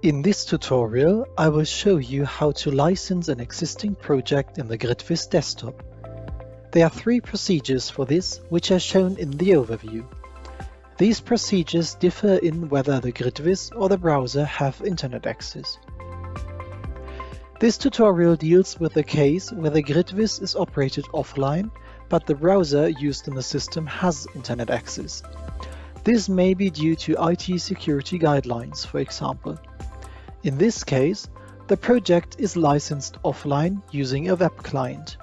In this tutorial, I will show you how to license an existing project in the GridVis desktop. There are 3 procedures for this, which are shown in the overview. These procedures differ in whether the GridVis or the browser have internet access. This tutorial deals with the case where the GridVis is operated offline, but the browser used in the system has internet access. This may be due to IT security guidelines, for example. In this case, the project is licensed offline using a web client.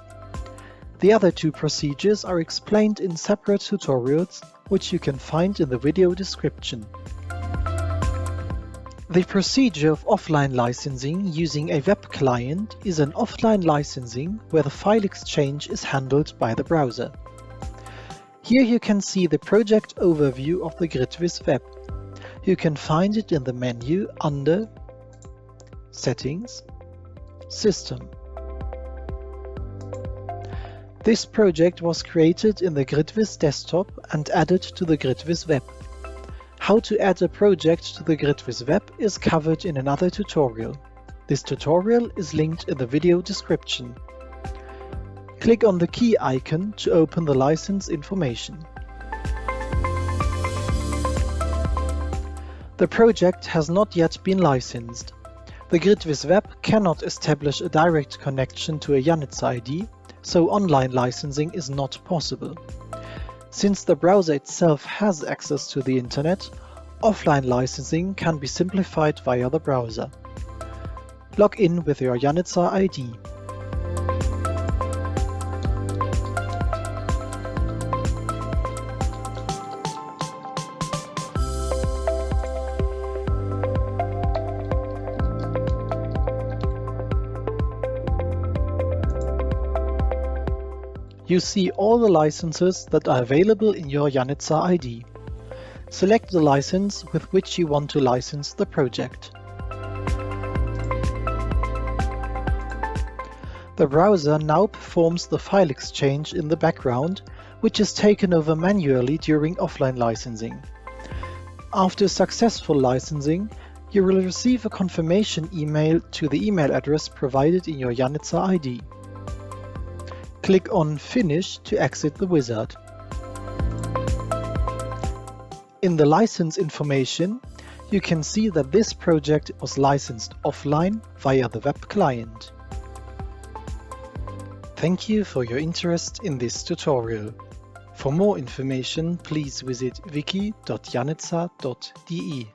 The other 2 procedures are explained in separate tutorials, which you can find in the video description. The procedure of offline licensing using a web client is an offline licensing where the file exchange is handled by the browser. Here you can see the project overview of the GridVis Web. You can find it in the menu under Settings, System. This project was created in the GridVis desktop and added to the GridVis Web. How to add a project to the GridVis Web is covered in another tutorial. This tutorial is linked in the video description. Click on the key icon to open the license information. The project has not yet been licensed. The GridVis Web cannot establish a direct connection to a Janitzer ID, so online licensing is not possible. Since the browser itself has access to the internet, offline licensing can be simplified via the browser. Log in with your Janitzer ID. You see all the licenses that are available in your Janitzer ID. Select the license with which you want to license the project. The browser now performs the file exchange in the background, which is taken over manually during offline licensing. After successful licensing, you will receive a confirmation email to the email address provided in your Janitzer ID. Click on Finish to exit the wizard. In the license information, you can see that this project was licensed offline via the web client. Thank you for your interest in this tutorial. For more information, please visit wiki.janitzer.de.